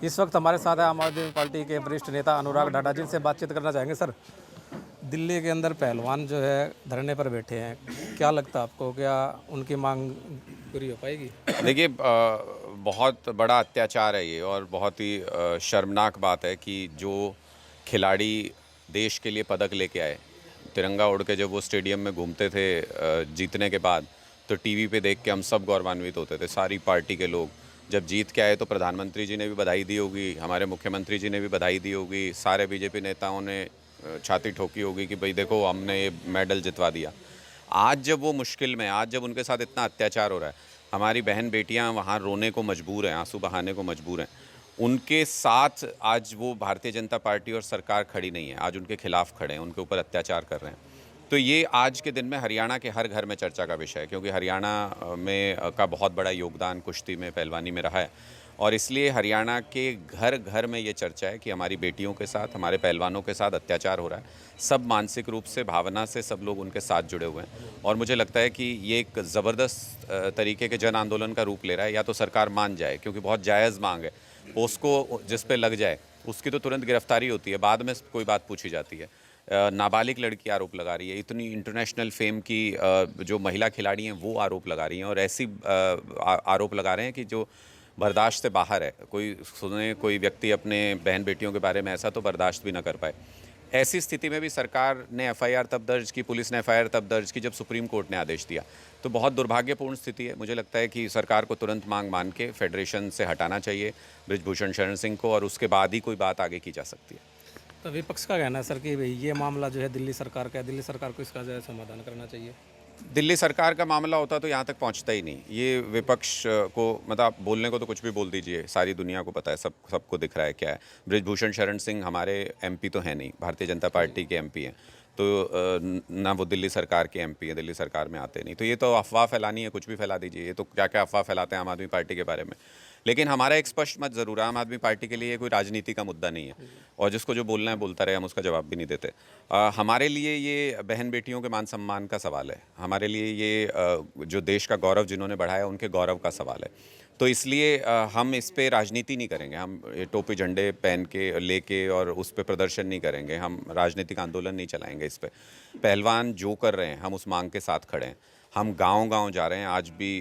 इस वक्त हमारे साथ है आम आदमी पार्टी के वरिष्ठ नेता अनुराग ढाढा, जिनसे बातचीत करना चाहेंगे। सर, दिल्ली के अंदर पहलवान जो है धरने पर बैठे हैं, क्या लगता है आपको, क्या उनकी मांग पूरी हो पाएगी? देखिए, बहुत बड़ा अत्याचार है ये और बहुत ही शर्मनाक बात है कि जो खिलाड़ी देश के लिए पदक लेके आए, तिरंगा ओढ़ के जब वो स्टेडियम में घूमते थे जीतने के बाद, तो टीवी पे देख के हम सब गौरवान्वित होते थे, सारी पार्टी के लोग। जब जीत के आए तो प्रधानमंत्री जी ने भी बधाई दी होगी, हमारे मुख्यमंत्री जी ने भी बधाई दी होगी, सारे बीजेपी नेताओं ने छाती ठोकी होगी कि भाई देखो हमने ये मेडल जितवा दिया। आज जब वो मुश्किल में, आज जब उनके साथ इतना अत्याचार हो रहा है, हमारी बहन बेटियां वहाँ रोने को मजबूर हैं, आंसू बहाने को मजबूर हैं, उनके साथ आज वो भारतीय जनता पार्टी और सरकार खड़ी नहीं है, आज उनके खिलाफ खड़े हैं, उनके ऊपर अत्याचार कर रहे हैं। तो ये आज के दिन में हरियाणा के हर घर में चर्चा का विषय है, क्योंकि हरियाणा में का बहुत बड़ा योगदान कुश्ती में, पहलवानी में रहा है, और इसलिए हरियाणा के घर घर में ये चर्चा है कि हमारी बेटियों के साथ, हमारे पहलवानों के साथ अत्याचार हो रहा है। सब मानसिक रूप से, भावना से सब लोग उनके साथ जुड़े हुए हैं, और मुझे लगता है कि ये एक ज़बरदस्त तरीके के जन आंदोलन का रूप ले रहा है। या तो सरकार मान जाए, क्योंकि बहुत जायज़ मांग है, उसको जिस पे लग जाए उसकी तो तुरंत गिरफ्तारी होती है, बाद में कोई बात पूछी जाती है। नाबालिग लड़की आरोप लगा रही है, इतनी इंटरनेशनल फेम की जो महिला खिलाड़ी हैं वो आरोप लगा रही हैं, और ऐसी आरोप लगा रहे हैं कि जो बर्दाश्त से बाहर है। कोई सुने, कोई व्यक्ति अपने बहन बेटियों के बारे में ऐसा तो बर्दाश्त भी ना कर पाए। ऐसी स्थिति में भी सरकार ने एफआईआर तब दर्ज की, पुलिस ने एफआईआर तब दर्ज की जब सुप्रीम कोर्ट ने आदेश दिया। तो बहुत दुर्भाग्यपूर्ण स्थिति है। मुझे लगता है कि सरकार को तुरंत मांग मान के फेडरेशन से हटाना चाहिए बृजभूषण शरण सिंह को, और उसके बाद ही कोई बात आगे की जा सकती है। तो विपक्ष का कहना है सर कि भाई ये मामला जो है दिल्ली सरकार का है, दिल्ली सरकार को इसका जो है समाधान करना चाहिए। दिल्ली सरकार का मामला होता तो यहाँ तक पहुँचता ही नहीं। ये विपक्ष को, मतलब बोलने को तो कुछ भी बोल दीजिए, सारी दुनिया को पता है, सबको दिख रहा है क्या है। बृजभूषण शरण सिंह हमारे एमपी तो हैं नहीं, भारतीय जनता पार्टी के एमपी हैं, तो ना वो दिल्ली सरकार के एमपी हैं, दिल्ली सरकार में आते नहीं। तो ये तो अफवाह फैलानी है, कुछ भी फैला दीजिए। ये तो क्या क्या अफवाह फैलाते हैं आम आदमी पार्टी के बारे में। लेकिन हमारा एक स्पष्ट मत ज़रूर है, आम आदमी पार्टी के लिए ये कोई राजनीति का मुद्दा नहीं है, और जिसको जो बोलना है बोलता रहे, हम उसका जवाब भी नहीं देते। हमारे लिए ये बहन बेटियों के मान सम्मान का सवाल है, हमारे लिए ये जो देश का गौरव जिन्होंने बढ़ाया उनके गौरव का सवाल है। तो इसलिए हम इस पे राजनीति नहीं करेंगे, हम ये टोपी झंडे पहन के लेके और उस पे प्रदर्शन नहीं करेंगे, हम राजनीतिक आंदोलन नहीं चलाएंगे इस पे। पहलवान जो कर रहे हैं हम उस मांग के साथ खड़े हैं। हम गांव-गांव जा रहे हैं। आज भी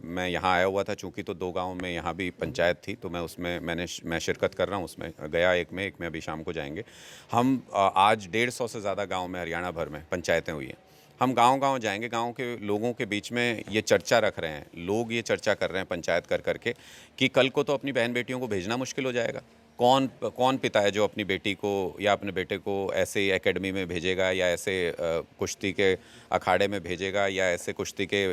मैं यहाँ आया हुआ था, चूँकि तो 2 गाँव में यहाँ भी पंचायत थी, तो मैं उसमें मैं शिरकत कर रहा हूँ, उसमें गया एक में अभी शाम को जाएंगे। हम आज 150 से ज़्यादा गाँव में हरियाणा भर में पंचायतें हुई हैं। हम गांव-गांव जाएंगे, गांव के लोगों के बीच में ये चर्चा रख रहे हैं, लोग ये चर्चा कर रहे हैं पंचायत कर करके कि कल को तो अपनी बहन बेटियों को भेजना मुश्किल हो जाएगा। कौन कौन पिता है जो अपनी बेटी को या अपने बेटे को ऐसे एकेडमी में भेजेगा, या ऐसे कुश्ती के अखाड़े में भेजेगा, या ऐसे कुश्ती के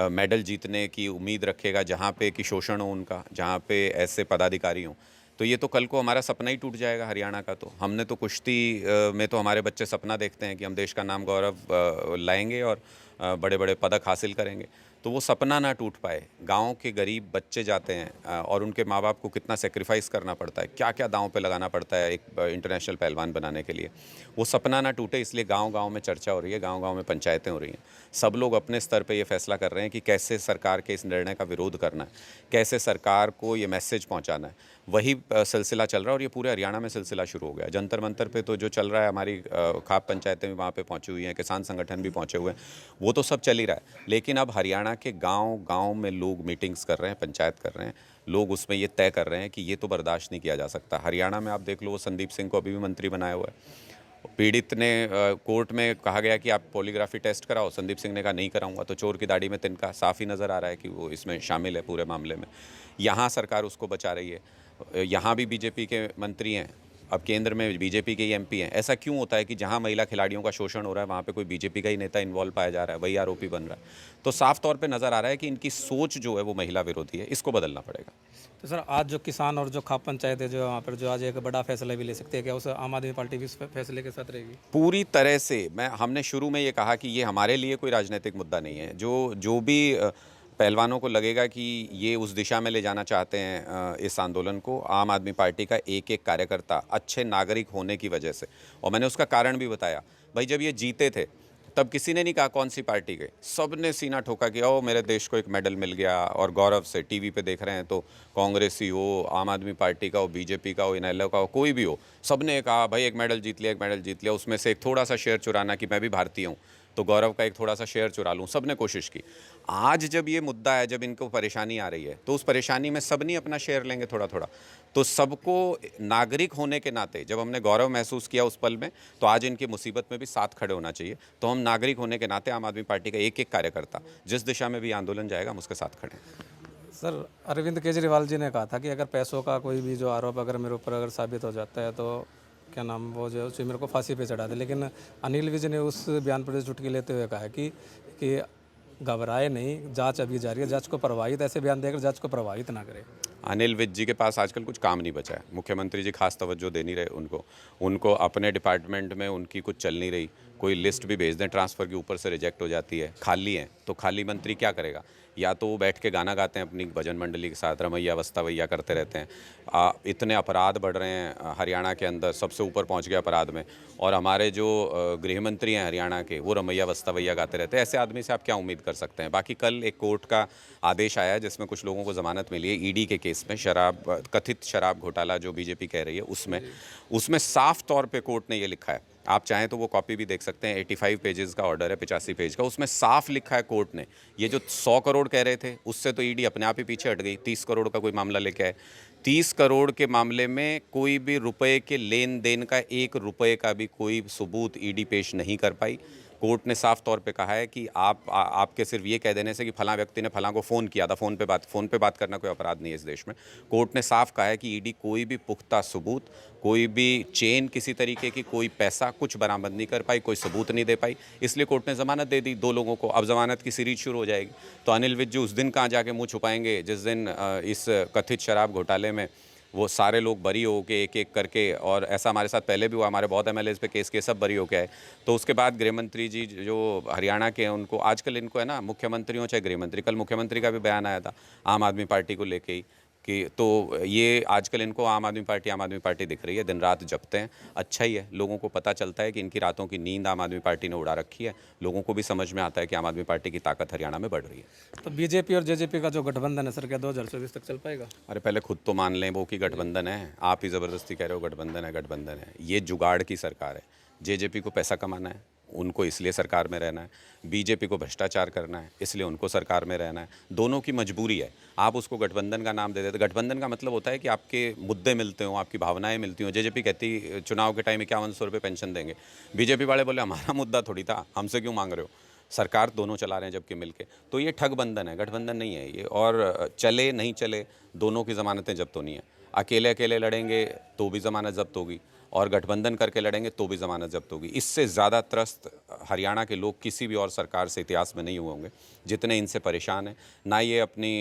मेडल जीतने की उम्मीद रखेगा जहाँ पे कि शोषण हो उनका, जहाँ पे ऐसे पदाधिकारी हों। तो ये तो कल को हमारा सपना ही टूट जाएगा हरियाणा का। तो हमने तो कुश्ती में तो हमारे बच्चे सपना देखते हैं कि हम देश का नाम गौरव लाएंगे और बड़े बड़े पदक हासिल करेंगे। तो वो सपना ना टूट पाए। गांव के गरीब बच्चे जाते हैं और उनके माँ बाप को कितना सेक्रीफाइस करना पड़ता है, क्या क्या दांव पे लगाना पड़ता है एक इंटरनेशनल पहलवान बनाने के लिए। वो सपना ना टूटे, इसलिए गांव-गांव में चर्चा हो रही है, गांव-गांव में पंचायतें हो रही हैं। सब लोग अपने स्तर पे ये फैसला कर रहे हैं कि कैसे सरकार के इस निर्णय का विरोध करना है, कैसे सरकार को ये मैसेज पहुंचाना है। वही सिलसिला चल रहा है, और ये पूरे हरियाणा में सिलसिला शुरू हो गया। जंतर मंतर पे तो जो चल रहा है, हमारी खाप पंचायतें भी वहाँ पे पहुँची हुई हैं, किसान संगठन भी पहुँचे हुए हैं, वो तो सब चल ही रहा है। लेकिन अब हरियाणा के गांव-गांव में लोग मीटिंग्स कर रहे हैं, पंचायत कर रहे हैं, लोग उसमें ये तय कर रहे हैं कि ये तो बर्दाश्त नहीं किया जा सकता। हरियाणा में आप देख लो, संदीप सिंह को अभी भी मंत्री बनाया हुआ है। पीड़ित ने कोर्ट में कहा गया कि आप पॉलीग्राफी टेस्ट कराओ, संदीप सिंह ने कहा नहीं कराऊंगा। तो चोर की दाढ़ी में तिनका, साफ ही नज़र आ रहा है कि वो इसमें शामिल है पूरे मामले में। यहाँ सरकार उसको बचा रही है, यहाँ भी बीजेपी के मंत्री हैं, अब केंद्र में बीजेपी के ही एमपी हैं। ऐसा क्यों होता है कि जहाँ महिला खिलाड़ियों का शोषण हो रहा है वहाँ पे कोई बीजेपी का ही नेता इन्वॉल्व पाया जा रहा है, वही आरोपी बन रहा है। तो साफ तौर पे नज़र आ रहा है कि इनकी सोच जो है वो महिला विरोधी है, इसको बदलना पड़ेगा। तो सर, आज जो किसान और जो खाप पंचायत है जो वहाँ पर जो आज एक बड़ा फैसला भी ले सकते हैं, क्या उस आम आदमी पार्टी भी इस फैसले के साथ रहेगी? पूरी तरह से। हमने शुरू में ये कहा कि ये हमारे लिए कोई राजनीतिक मुद्दा नहीं है। जो भी पहलवानों को लगेगा कि ये उस दिशा में ले जाना चाहते हैं इस आंदोलन को, आम आदमी पार्टी का एक एक कार्यकर्ता अच्छे नागरिक होने की वजह से, और मैंने उसका कारण भी बताया। भाई जब ये जीते थे तब किसी ने नहीं कहा कौन सी पार्टी के, सब ने सीना ठोका कि ओ मेरे देश को एक मेडल मिल गया, और गौरव से टीवी पे देख रहे हैं तो कांग्रेसी हो, आम आदमी पार्टी का हो, बीजेपी का हो, इनेलो का हो, कोई भी हो, सब ने कहा भाई एक मेडल जीत लिया, एक मेडल जीत लिया। उसमें से एक थोड़ा सा शेयर चुराना कि मैं भी भारतीय हूँ तो गौरव का एक थोड़ा सा शेयर चुरा लूँ, सब ने कोशिश की। आज जब ये मुद्दा है, जब इनको परेशानी आ रही है, तो उस परेशानी में सब नहीं अपना शेयर लेंगे थोड़ा थोड़ा। तो सबको नागरिक होने के नाते जब हमने गौरव महसूस किया उस पल में, तो आज इनकी मुसीबत में भी साथ खड़े होना चाहिए। तो हम नागरिक होने के नाते आम आदमी पार्टी का एक एक कार्यकर्ता जिस दिशा में भी आंदोलन जाएगा हम उसके साथ खड़े हैं। सर, अरविंद केजरीवाल जी ने कहा था कि अगर पैसों का कोई भी जो आरोप अगर मेरे ऊपर अगर साबित हो जाता है तो क्या नाम वो जो उसे मेरे को फांसी पे चढ़ा दे। लेकिन अनिल विज ने उस बयान पर चुटकी लेते हुए कहा है कि घबराए नहीं, जांच अभी जारी है, जांच को प्रभावित, ऐसे बयान देकर जांच को प्रभावित ना करे। अनिल विज जी के पास आजकल कुछ काम नहीं बचा है, मुख्यमंत्री जी खास तवज्जो दे नहीं रहे उनको अपने डिपार्टमेंट में उनकी कुछ चल नहीं रही। कोई लिस्ट भी भेज दें ट्रांसफ़र की, ऊपर से रिजेक्ट हो जाती है। खाली हैं तो खाली मंत्री क्या करेगा? या तो वो बैठ के गाना गाते हैं अपनी भजन मंडली के साथ, रमैया वस्तावैया करते रहते हैं। इतने अपराध बढ़ रहे हैं हरियाणा के अंदर, सबसे ऊपर पहुंच गया अपराध में, और हमारे जो गृह मंत्री हैं हरियाणा के, वो रमैया वस्तावैया गाते रहते हैं। ऐसे आदमी से आप क्या उम्मीद कर सकते हैं? बाकी कल एक कोर्ट का आदेश आया है जिसमें कुछ लोगों को ज़मानत मिली है ईडी के केस में, कथित शराब घोटाला जो बीजेपी कह रही है उसमें साफ तौर पे कोर्ट ने ये लिखा है। आप चाहें तो वो कॉपी भी देख सकते हैं, 85 पेजेस का ऑर्डर है, 85 पेज का। उसमें साफ लिखा है कोर्ट ने, ये जो 100 करोड़ कह रहे थे उससे तो ईडी अपने आप ही पीछे हट गई, 30 करोड़ का कोई मामला लेके आए। 30 करोड़ के मामले में कोई भी रुपए के लेन देन का 1 रुपए का भी कोई सबूत ईडी पेश नहीं कर पाई। कोर्ट ने साफ तौर पे कहा है कि आपके सिर्फ ये कह देने से कि फलां व्यक्ति ने फलां को फ़ोन किया था, फ़ोन पे बात करना कोई अपराध नहीं है इस देश में। कोर्ट ने साफ कहा है कि ईडी कोई भी पुख्ता सबूत, कोई भी चेन किसी तरीके की, कोई पैसा कुछ बरामद नहीं कर पाई, कोई सबूत नहीं दे पाई। इसलिए कोर्ट ने ज़मानत दे दी 2 लोगों को। अब ज़मानत की सीरीज शुरू हो जाएगी। तो अनिल विज जी उस दिन कहाँ जाके मुँह छुपाएंगे जिस दिन इस कथित शराब घोटाले में वो सारे लोग बरी हो के एक एक करके, और ऐसा हमारे साथ पहले भी हुआ, हमारे बहुत एमएलएज पे केस के सब बरी हो के आए। तो उसके बाद गृह मंत्री जी जो हरियाणा के हैं, उनको आजकल इनको है ना, मुख्यमंत्री हो चाहे गृह मंत्री, कल मुख्यमंत्री का भी बयान आया था आम आदमी पार्टी को लेके ही कि, तो ये आजकल इनको आम आदमी पार्टी दिख रही है, दिन रात जपते हैं। अच्छा ही है, लोगों को पता चलता है कि इनकी रातों की नींद आम आदमी पार्टी ने उड़ा रखी है। लोगों को भी समझ में आता है कि आम आदमी पार्टी की ताकत हरियाणा में बढ़ रही है। तो बीजेपी और जेजेपी का जो गठबंधन है सर, क्या 2024 तक चल पाएगा? अरे पहले खुद तो मान लें वो कि गठबंधन है। आप ही ज़बरदस्ती कह रहे हो गठबंधन है। ये जुगाड़ की सरकार है। जेजेपी को पैसा कमाना है, उनको इसलिए सरकार में रहना है। बीजेपी को भ्रष्टाचार करना है, इसलिए उनको सरकार में रहना है। दोनों की मजबूरी है। आप उसको गठबंधन का नाम दे देते। गठबंधन का मतलब होता है कि आपके मुद्दे मिलते हों, आपकी भावनाएं मिलती हों। जेजेपी कहती चुनाव के टाइम 5100 रुपये पेंशन देंगे। बीजेपी वाले बोले हमारा मुद्दा थोड़ी था, हमसे क्यों मांग रहे हो? सरकार दोनों चला रहे हैं जबकि मिलके। तो ये ठग बंधन है, गठबंधन नहीं है ये। और चले नहीं चले, दोनों की ज़मानतें जब्त होनी है। अकेले अकेले लड़ेंगे तो भी ज़मानत जब्त होगी, और गठबंधन करके लड़ेंगे तो भी ज़मानत जब्त होगी। इससे ज़्यादा त्रस्त हरियाणा के लोग किसी भी और सरकार से इतिहास में नहीं हुए होंगे जितने इनसे परेशान हैं। ना ये अपनी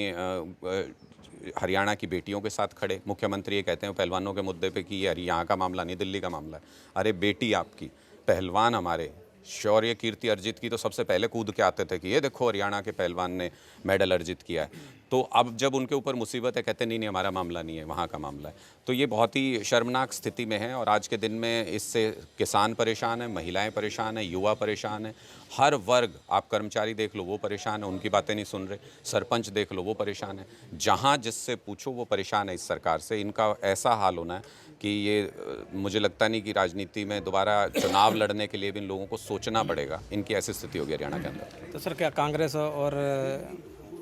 हरियाणा की बेटियों के साथ खड़े, मुख्यमंत्री ये कहते हैं पहलवानों के मुद्दे पे कि ये यहाँ का मामला नहीं, दिल्ली का मामला है। अरे बेटी आपकी, पहलवान हमारे शौर्य कीर्ति अर्जित की तो सबसे पहले कूद के आते थे कि ये देखो हरियाणा के पहलवान ने मेडल अर्जित किया है। तो अब जब उनके ऊपर मुसीबत है, कहते नहीं हमारा मामला नहीं है, वहाँ का मामला है। तो ये बहुत ही शर्मनाक स्थिति में है। और आज के दिन में इससे किसान परेशान है, महिलाएं परेशान हैं, युवा परेशान है, हर वर्ग। आप कर्मचारी देख लो वो परेशान है, उनकी बातें नहीं सुन रहे। सरपंच देख लो वो परेशान है। जहाँ जिससे पूछो वो परेशान है इस सरकार से। इनका ऐसा हाल होना है कि ये मुझे लगता नहीं कि राजनीति में दोबारा चुनाव लड़ने के लिए भी इन लोगों को सोचना पड़ेगा। इनकी ऐसी स्थिति होगी हरियाणा के अंदर। तो सर, क्या कांग्रेस और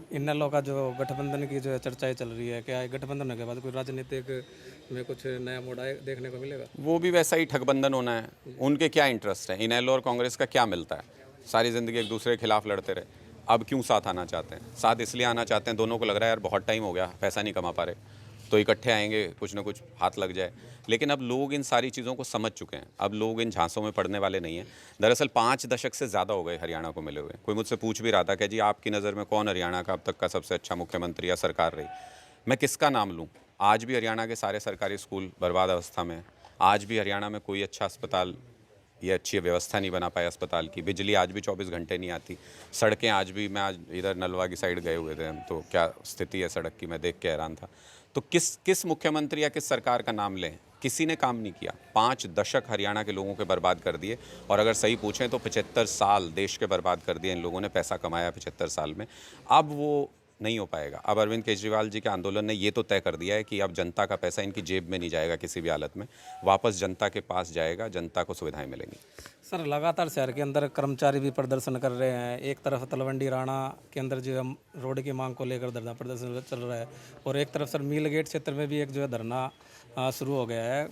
इनेलो का जो गठबंधन की जो चर्चाएं चल रही है, क्या गठबंधन के बाद कोई राजनीतिक में कुछ नया मोड़ देखने को मिलेगा? वो भी वैसा ही ठगबंधन होना है। उनके क्या इंटरेस्ट है? इनेलो और कांग्रेस का क्या मिलता है? सारी ज़िंदगी एक दूसरे के खिलाफ लड़ते रहे। अब क्यों साथ आना चाहते हैं? साथ इसलिए आना चाहते हैं, दोनों को लग रहा है यार बहुत टाइम हो गया, पैसा नहीं कमा पा रहे, तो इकट्ठे आएंगे, कुछ ना कुछ हाथ लग जाए। लेकिन अब लोग इन सारी चीज़ों को समझ चुके हैं। अब लोग इन झांसों में पड़ने वाले नहीं हैं। दरअसल 5 दशक से ज़्यादा हो गए हरियाणा को मिले हुए। कोई मुझसे पूछ भी रहा था कि जी आपकी नज़र में कौन हरियाणा का अब तक का सबसे अच्छा मुख्यमंत्री या सरकार रही? मैं किसका नाम लूँ? आज भी हरियाणा के सारे सरकारी स्कूल बर्बाद अवस्था में। आज भी हरियाणा में कोई अच्छा अस्पताल, ये अच्छी व्यवस्था नहीं बना पाए अस्पताल की। बिजली आज भी 24 घंटे नहीं आती। सड़कें आज भी, मैं आज इधर नलवा की साइड गए हुए थे हम, तो क्या स्थिति है सड़क की, मैं देख के हैरान था। तो किस मुख्यमंत्री या किस सरकार का नाम लें? किसी ने काम नहीं किया। 5 दशक हरियाणा के लोगों के बर्बाद कर दिए, और अगर सही पूछें तो 75 साल देश के बर्बाद कर दिए इन लोगों ने, पैसा कमाया 75 साल में। अब वो नहीं हो पाएगा। अब अरविंद केजरीवाल जी के आंदोलन ने ये तो तय कर दिया है कि अब जनता का पैसा इनकी जेब में नहीं जाएगा किसी भी हालत में, वापस जनता के पास जाएगा, जनता को सुविधाएं मिलेंगी। सर लगातार शहर के अंदर कर्मचारी भी प्रदर्शन कर रहे हैं। एक तरफ तलवंडी राणा के अंदर जो है रोड की मांग को लेकर धरना प्रदर्शन चल रहा है, और एक तरफ सर मील गेट क्षेत्र में भी एक जो है धरना शुरू हो गया है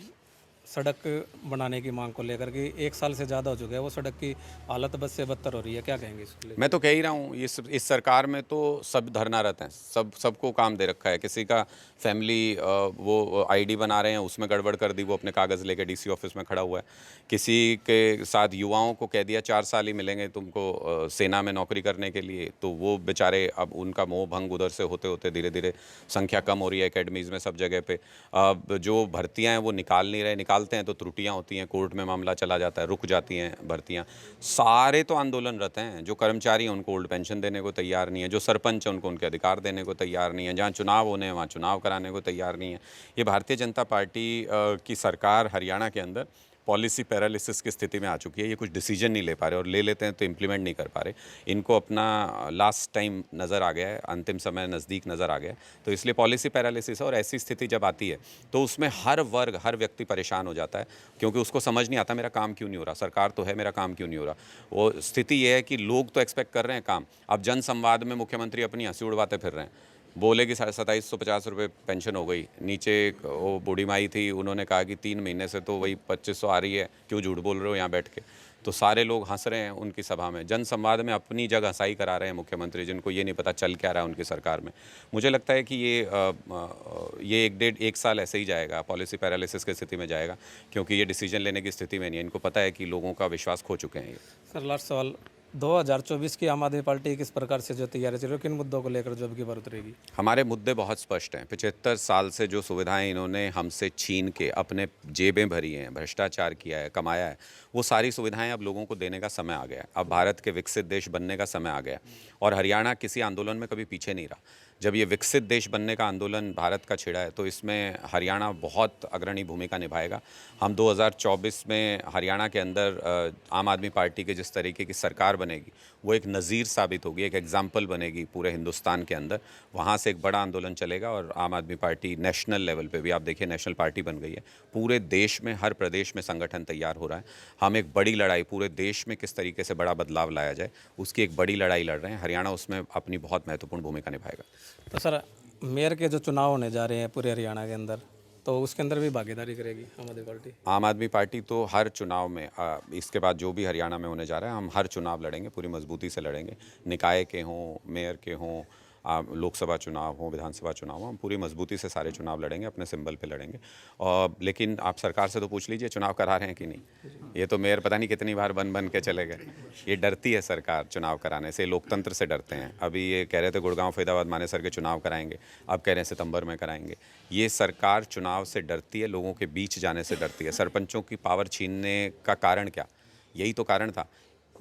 सड़क बनाने की मांग को लेकर कि 1 साल से ज़्यादा हो चुका है, वो सड़क की हालत बद से बदतर हो रही है। क्या कहेंगे इसके लिए? मैं तो कह ही रहा हूँ, इस सरकार में तो सब धरनारत हैं, सबको काम दे रखा है। किसी का फैमिली वो आईडी बना रहे हैं, उसमें गड़बड़ कर दी, वो अपने कागज़ लेके डीसी ऑफिस में खड़ा हुआ है। किसी के साथ युवाओं को कह दिया 4 साल ही मिलेंगे तुमको सेना में नौकरी करने के लिए, तो वो बेचारे अब उनका मोह भंग उधर से होते होते धीरे धीरे संख्या कम हो रही है एकेडमीज़ में सब जगह पे। अब जो भर्तियाँ हैं वो निकाल नहीं रहे, निकालते हैं तो त्रुटियाँ होती हैं, कोर्ट में मामला चला जाता है, रुक जाती हैं भर्तियाँ। सारे तो आंदोलनरत हैं। जो कर्मचारी हैं उनको ओल्ड पेंशन देने को तैयार नहीं है, जो सरपंच हैं उनको उनके अधिकार देने को तैयार नहीं है, जहाँ चुनाव होने हैं वहाँ चुनाव कराने को तैयार नहीं है। ये भारतीय जनता पार्टी की सरकार हरियाणा के अंदर पॉलिसी पैरालिसिस की स्थिति में आ चुकी है। ये कुछ डिसीजन नहीं ले पा रहे, और ले लेते हैं तो इम्प्लीमेंट नहीं कर पा रहे। इनको अपना लास्ट टाइम नज़र आ गया है, अंतिम समय नज़दीक नज़र आ गया है, तो इसलिए पॉलिसी पैरालिसिस है। और ऐसी स्थिति जब आती है तो उसमें हर वर्ग, हर व्यक्ति परेशान हो जाता है, क्योंकि उसको समझ नहीं आता मेरा काम क्यों नहीं हो रहा। सरकार तो है, मेरा काम क्यों नहीं हो रहा। वो स्थिति ये है कि लोग तो एक्सपेक्ट कर रहे हैं काम। अब जन संवाद में मुख्यमंत्री अपनी हंसी उड़वाते फिर रहे हैं, बोले कि 2750 रुपये पेंशन हो गई। नीचे वो बूढ़ी माई थी, उन्होंने कहा कि 3 महीने से तो वही 2500 आ रही है, क्यों झूठ बोल रहे हो यहाँ बैठ के। तो सारे लोग हंस रहे हैं उनकी सभा में, जन संवाद में अपनी जगह हंसाई करा रहे हैं मुख्यमंत्री, जिनको ये नहीं पता चल क्या रहा है उनकी सरकार में। मुझे लगता है कि ये 1 साल ऐसे ही जाएगा, पॉलिसी पैरालिसिस की स्थिति में जाएगा, क्योंकि ये डिसीजन लेने की स्थिति में नहीं है। इनको पता है कि लोगों का विश्वास खो चुके हैं ये। सर लास्ट सवाल, 2024 की आम आदमी पार्टी किस प्रकार से जो तैयारी चल रही है, किन मुद्दों को लेकर जो अब की बार उतरेगी? हमारे मुद्दे बहुत स्पष्ट हैं। 75 साल से जो सुविधाएं इन्होंने हमसे छीन के अपने जेबें भरी हैं, भ्रष्टाचार किया है, कमाया है, वो सारी सुविधाएं अब लोगों को देने का समय आ गया है। अब भारत के विकसित देश बनने का समय आ गया है, और हरियाणा किसी आंदोलन में कभी पीछे नहीं रहा। जब ये विकसित देश बनने का आंदोलन भारत का छिड़ा है, तो इसमें हरियाणा बहुत अग्रणी भूमिका निभाएगा। हम 2024 में हरियाणा के अंदर आम आदमी पार्टी के जिस तरीके की सरकार बनेगी, वो एक नज़ीर साबित होगी, एक एग्जाम्पल बनेगी पूरे हिंदुस्तान के अंदर। वहाँ से एक बड़ा आंदोलन चलेगा, और आम आदमी पार्टी नेशनल लेवल पे भी, आप देखिए नेशनल पार्टी बन गई है। पूरे देश में, हर प्रदेश में संगठन तैयार हो रहा है। हम एक बड़ी लड़ाई, पूरे देश में किस तरीके से बड़ा बदलाव लाया जाए, उसकी एक बड़ी लड़ाई लड़ रहे हैं। हरियाणा उसमें अपनी बहुत महत्वपूर्ण भूमिका निभाएगा। तो सर मेयर के जो चुनाव होने जा रहे हैं पूरे हरियाणा के अंदर, तो उसके अंदर भी भागीदारी करेगी आम आदमी पार्टी? आम आदमी पार्टी तो हर चुनाव में, इसके बाद जो भी हरियाणा में होने जा रहा है, हम हर चुनाव लड़ेंगे, पूरी मजबूती से लड़ेंगे। निकाय के हों, मेयर के हों, लोकसभा चुनाव हों, विधानसभा चुनाव हों, हम पूरी मजबूती से सारे चुनाव लड़ेंगे, अपने सिंबल पे लड़ेंगे। और लेकिन आप सरकार से तो पूछ लीजिए चुनाव करा रहे हैं कि नहीं। ये तो मेयर पता नहीं कितनी बार बन के चले गए। ये डरती है सरकार चुनाव कराने से, लोकतंत्र से डरते हैं। अभी ये कह रहे थे गुड़गांव फरीदाबाद मानेसर के चुनाव कराएंगे, अब कह रहे हैं सितंबर में कराएंगे। ये सरकार चुनाव से डरती है, लोगों के बीच जाने से डरती है। सरपंचों की पावर छीनने का कारण क्या? यही तो कारण था।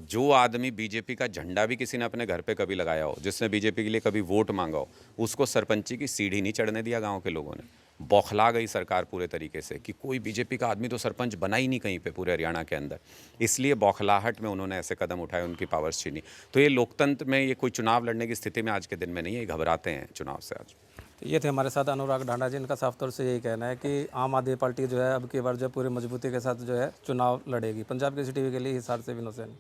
जो आदमी बीजेपी का झंडा भी किसी ने अपने घर पे कभी लगाया हो, जिसने बीजेपी के लिए कभी वोट मांगा हो, उसको सरपंची की सीढ़ी नहीं चढ़ने दिया गांव के लोगों ने। बौखला गई सरकार पूरे तरीके से कि कोई बीजेपी का आदमी तो सरपंच बना ही नहीं कहीं पे पूरे हरियाणा के अंदर। इसलिए बौखलाहट में उन्होंने ऐसे कदम उठाए, उनकी पावर्स छीनी। तो ये लोकतंत्र में ये कोई चुनाव लड़ने की स्थिति में आज के दिन में नहीं है, ये घबराते हैं चुनाव से आज। तो ये थे हमारे साथ अनुराग ढांडा जी। इनका साफ तौर से यही कहना है कि आम आदमी पार्टी जो है अब की बार जो पूरी मजबूती के साथ जो है चुनाव लड़ेगी। पंजाब केसरी टीवी के लिए हिसार से विनोद सैनी।